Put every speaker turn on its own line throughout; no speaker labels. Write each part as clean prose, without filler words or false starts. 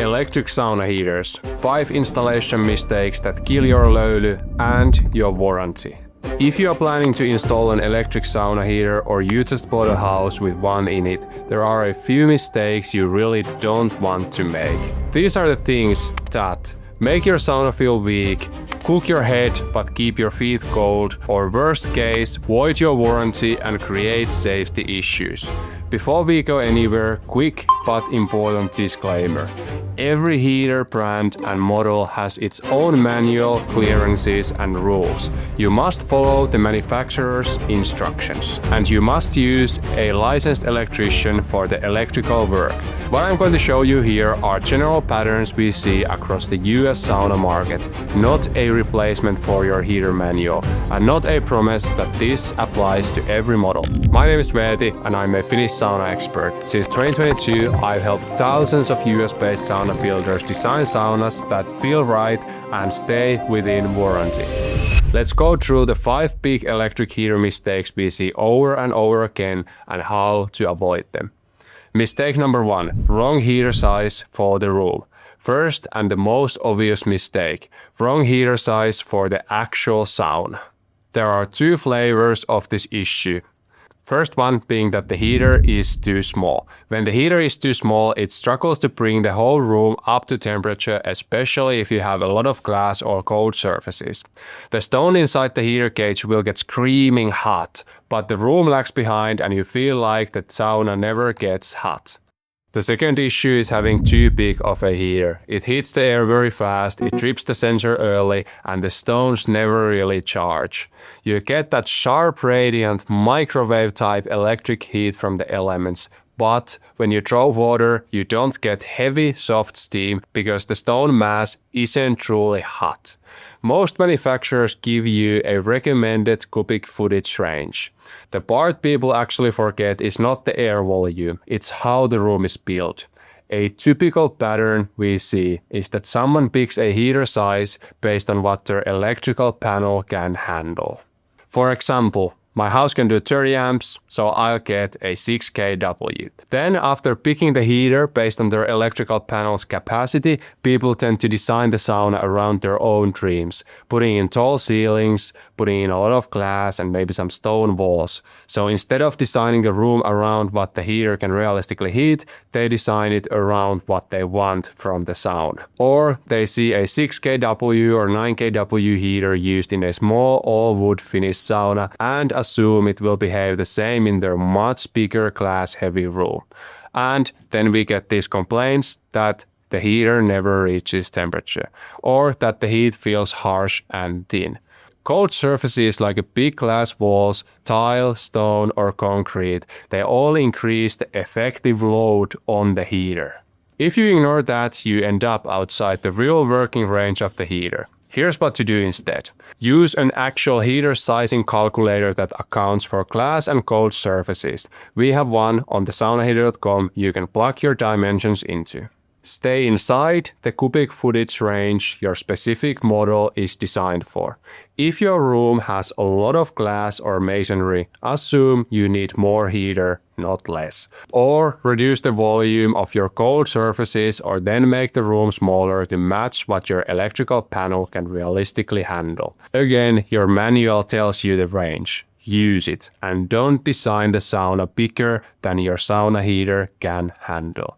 Electric sauna heaters, 5 installation mistakes that kill your löyly and your warranty. If you are planning to install an electric sauna heater or you just bought a house with one in it, there are a few mistakes you really don't want to make. These are the things that make your sauna feel weak, cook your head but keep your feet cold, or worst case, void your warranty and create safety issues. Before we go anywhere, quick but important disclaimer. Every heater brand and model has its own manual, clearances and rules. You must follow the manufacturer's instructions, and you must use a licensed electrician for the electrical work. What I'm going to show you here are general patterns we see across the US sauna market, not a replacement for your heater manual, and not a promise that this applies to every model. My name is Veeti and I'm a Finnish sauna expert. Since 2022, I've helped thousands of US-based sauna builders design saunas that feel right and stay within warranty. Let's go through the 5 big electric heater mistakes we see over and over again and how to avoid them. Mistake number 1. Wrong heater size for the room. First and the most obvious mistake, wrong heater size for the actual sauna. There are 2 flavors of this issue. First one being that the heater is too small. When the heater is too small, it struggles to bring the whole room up to temperature, especially if you have a lot of glass or cold surfaces. The stone inside the heater cage will get screaming hot, but the room lags behind and you feel like the sauna never gets hot. The second issue is having too big of a heater. It heats the air very fast, it trips the sensor early, and the stones never really charge. You get that sharp, radiant, microwave-type electric heat from the elements, but when you throw water, you don't get heavy, soft steam because the stone mass isn't truly hot. Most manufacturers give you a recommended cubic footage range. The part people actually forget is not the air volume, it's how the room is built. A typical pattern we see is that someone picks a heater size based on what their electrical panel can handle. For example, my house can do 30 amps, so I'll get a 6 kW. Then after picking the heater based on their electrical panel's capacity, people tend to design the sauna around their own dreams, putting in tall ceilings, putting in a lot of glass and maybe some stone walls. So instead of designing the room around what the heater can realistically heat, they design it around what they want from the sauna. Or they see a 6 kW or 9 kW heater used in a small all-wood Finnish sauna and assume it will behave the same in their much bigger glass-heavy room. And then we get these complaints that the heater never reaches temperature, or that the heat feels harsh and thin. Cold surfaces like big glass walls, tile, stone or concrete, they all increase the effective load on the heater. If you ignore that, you end up outside the real working range of the heater. Here's what to do instead. Use an actual heater sizing calculator that accounts for glass and cold surfaces. We have one on thesaunaheater.com you can plug your dimensions into. Stay inside the cubic footage range your specific model is designed for. If your room has a lot of glass or masonry, assume you need more heater, not less. Or reduce the volume of your cold surfaces or then make the room smaller to match what your electrical panel can realistically handle. Again, your manual tells you the range. Use it and don't design the sauna bigger than your sauna heater can handle.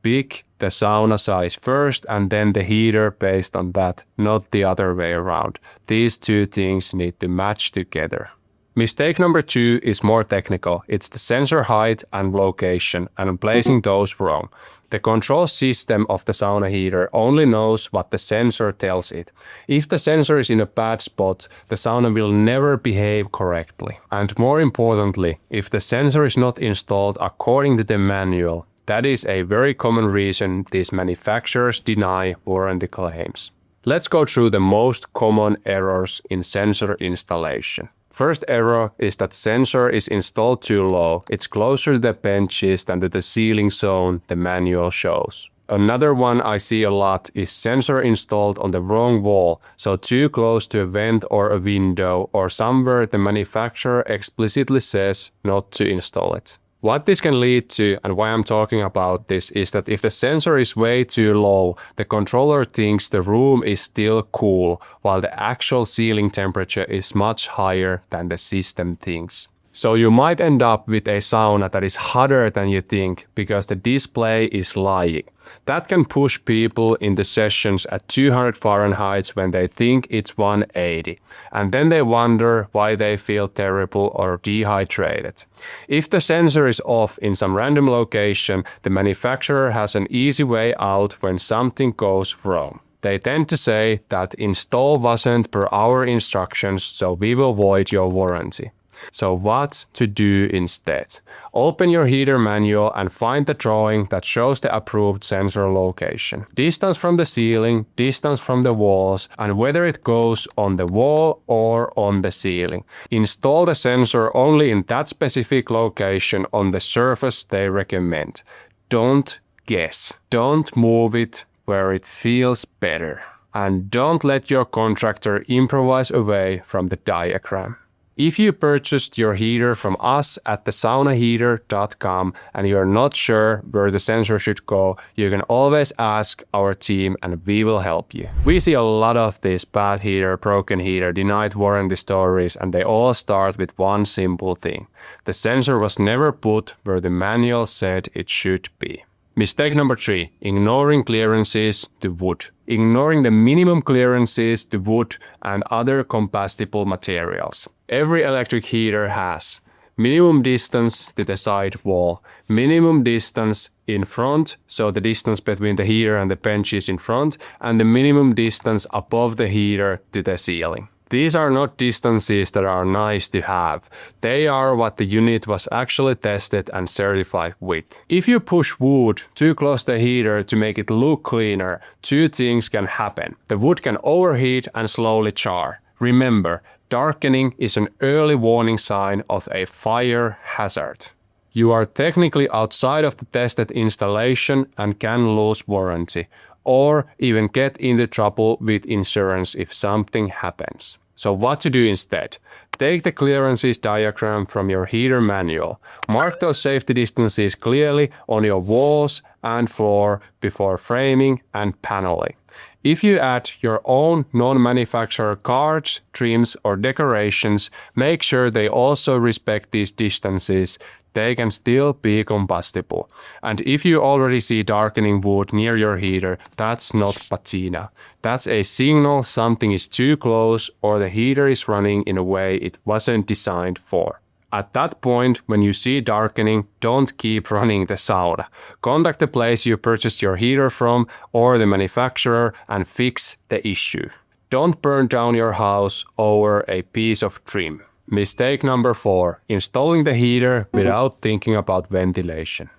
Pick the sauna size first and then the heater based on that, not the other way around. These 2 things need to match together. Mistake number 2 is more technical. It's the sensor height and location and placing those wrong. The control system of the sauna heater only knows what the sensor tells it. If the sensor is in a bad spot, the sauna will never behave correctly. And more importantly, if the sensor is not installed according to the manual, that is a very common reason these manufacturers deny warranty claims. Let's go through the most common errors in sensor installation. First error is that sensor is installed too low. It's closer to the benches than to the ceiling zone the manual shows. Another one I see a lot is sensor installed on the wrong wall, so too close to a vent or a window or somewhere the manufacturer explicitly says not to install it. What this can lead to, and why I'm talking about this, is that if the sensor is way too low, the controller thinks the room is still cool, while the actual ceiling temperature is much higher than the system thinks. So you might end up with a sauna that is hotter than you think because the display is lying. That can push people into sessions at 200 Fahrenheit when they think it's 180. And then they wonder why they feel terrible or dehydrated. If the sensor is off in some random location, the manufacturer has an easy way out when something goes wrong. They tend to say that install wasn't per our instructions, so we will void your warranty. So what to do instead? Open your heater manual and find the drawing that shows the approved sensor location. Distance from the ceiling, distance from the walls, and whether it goes on the wall or on the ceiling. Install the sensor only in that specific location on the surface they recommend. Don't guess. Don't move it where it feels better. And don't let your contractor improvise away from the diagram. If you purchased your heater from us at thesaunaheater.com and you're not sure where the sensor should go, you can always ask our team and we will help you. We see a lot of these bad heater, broken heater, denied warranty stories, and they all start with one simple thing. The sensor was never put where the manual said it should be. Mistake number 3, ignoring clearances to wood. Ignoring the minimum clearances to wood and other combustible materials. Every electric heater has minimum distance to the side wall, minimum distance in front, so the distance between the heater and the bench is in front, and the minimum distance above the heater to the ceiling. These are not distances that are nice to have. They are what the unit was actually tested and certified with. If you push wood too close to the heater to make it look cleaner, 2 things can happen. The wood can overheat and slowly char. Remember, darkening is an early warning sign of a fire hazard. You are technically outside of the tested installation and can lose warranty, or even get into trouble with insurance if something happens. So what to do instead? Take the clearances diagram from your heater manual. Mark those safety distances clearly on your walls and floor before framing and paneling. If you add your own non-manufacturer cards, trims, or decorations, make sure they also respect these distances. They can still be combustible. And if you already see darkening wood near your heater, that's not patina. That's a signal something is too close or the heater is running in a way it wasn't designed for. At that point, when you see darkening, don't keep running the sauna. Contact the place you purchased your heater from or the manufacturer and fix the issue. Don't burn down your house over a piece of trim. Mistake number 4, installing the heater without thinking about ventilation.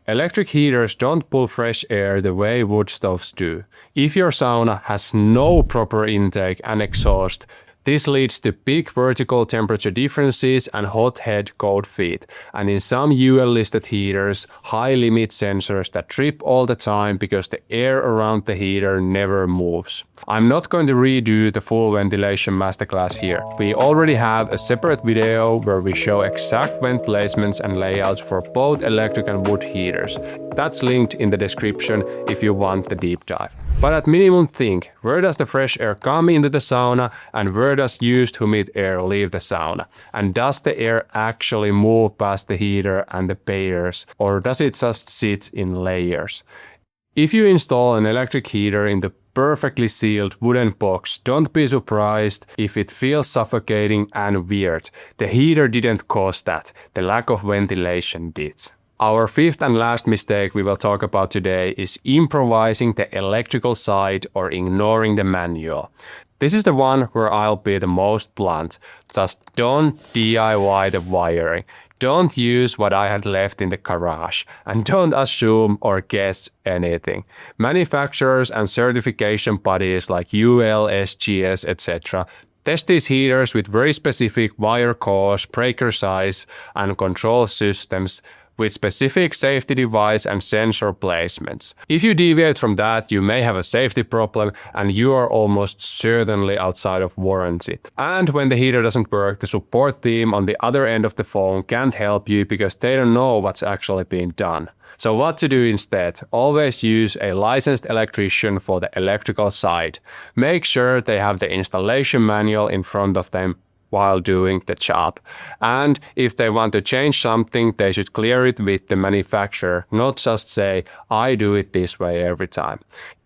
Electric heaters don't pull fresh air the way wood stoves do. If your sauna has no proper intake and exhaust, this leads to big vertical temperature differences and hot head cold feet, and in some UL-listed heaters, high limit sensors that trip all the time because the air around the heater never moves. I'm not going to redo the full ventilation masterclass here. We already have a separate video where we show exact vent placements and layouts for both electric and wood heaters. That's linked in the description if you want the deep dive. But at minimum think, where does the fresh air come into the sauna and where does used humid air leave the sauna? And does the air actually move past the heater and the baiters, or does it just sit in layers? If you install an electric heater in the perfectly sealed wooden box, don't be surprised if it feels suffocating and weird. The heater didn't cause that, the lack of ventilation did. Our 5th and last mistake we will talk about today is improvising the electrical side or ignoring the manual. This is the one where I'll be the most blunt. Just don't DIY the wiring. Don't use what I had left in the garage. And don't assume or guess anything. Manufacturers and certification bodies like UL, SGS, etc. test these heaters with very specific wire cause, breaker size, and control systems with specific safety device and sensor placements. If you deviate from that, you may have a safety problem and you are almost certainly outside of warranty. And when the heater doesn't work, the support team on the other end of the phone can't help you because they don't know what's actually being done. So what to do instead? Always use a licensed electrician for the electrical side. Make sure they have the installation manual in front of them while doing the job. And if they want to change something, they should clear it with the manufacturer, not just say, I do it this way every time.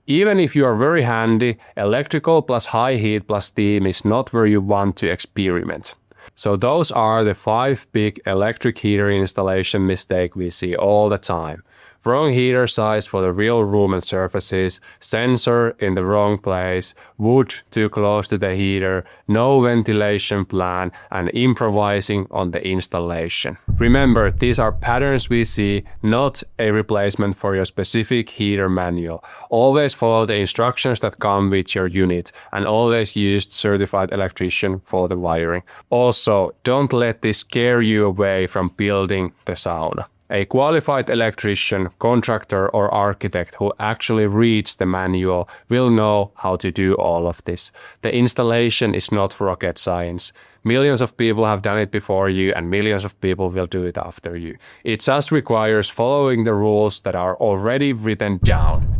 Even if you are very handy, electrical plus high heat plus steam is not where you want to experiment. So those are the 5 big electric heater installation mistakes we see all the time. Wrong heater size for the real room and surfaces, sensor in the wrong place, wood too close to the heater, no ventilation plan, and improvising on the installation. Remember, these are patterns we see, not a replacement for your specific heater manual. Always follow the instructions that come with your unit, and always use certified electrician for the wiring. Also, don't let this scare you away from building the sauna. A qualified electrician, contractor, or architect who actually reads the manual will know how to do all of this. The installation is not rocket science. Millions of people have done it before you, and millions of people will do it after you. It just requires following the rules that are already written down.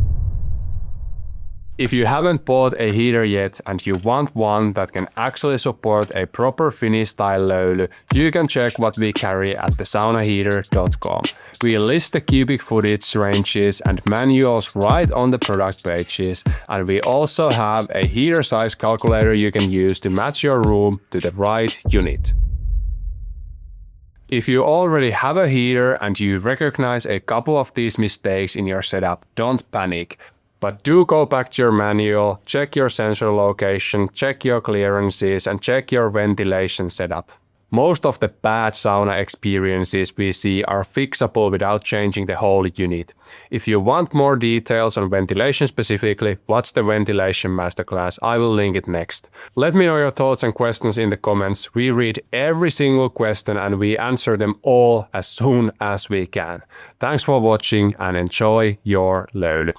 If you haven't bought a heater yet and you want one that can actually support a proper Finnish style löyly, you can check what we carry at thesaunaheater.com. We list the cubic footage ranges and manuals right on the product pages, and we also have a heater size calculator you can use to match your room to the right unit. If you already have a heater and you recognize a couple of these mistakes in your setup, don't panic. But do go back to your manual, check your sensor location, check your clearances, and check your ventilation setup. Most of the bad sauna experiences we see are fixable without changing the whole unit. If you want more details on ventilation specifically, watch the ventilation masterclass. I will link it next. Let me know your thoughts and questions in the comments. We read every single question and we answer them all as soon as we can. Thanks for watching and enjoy your löyly.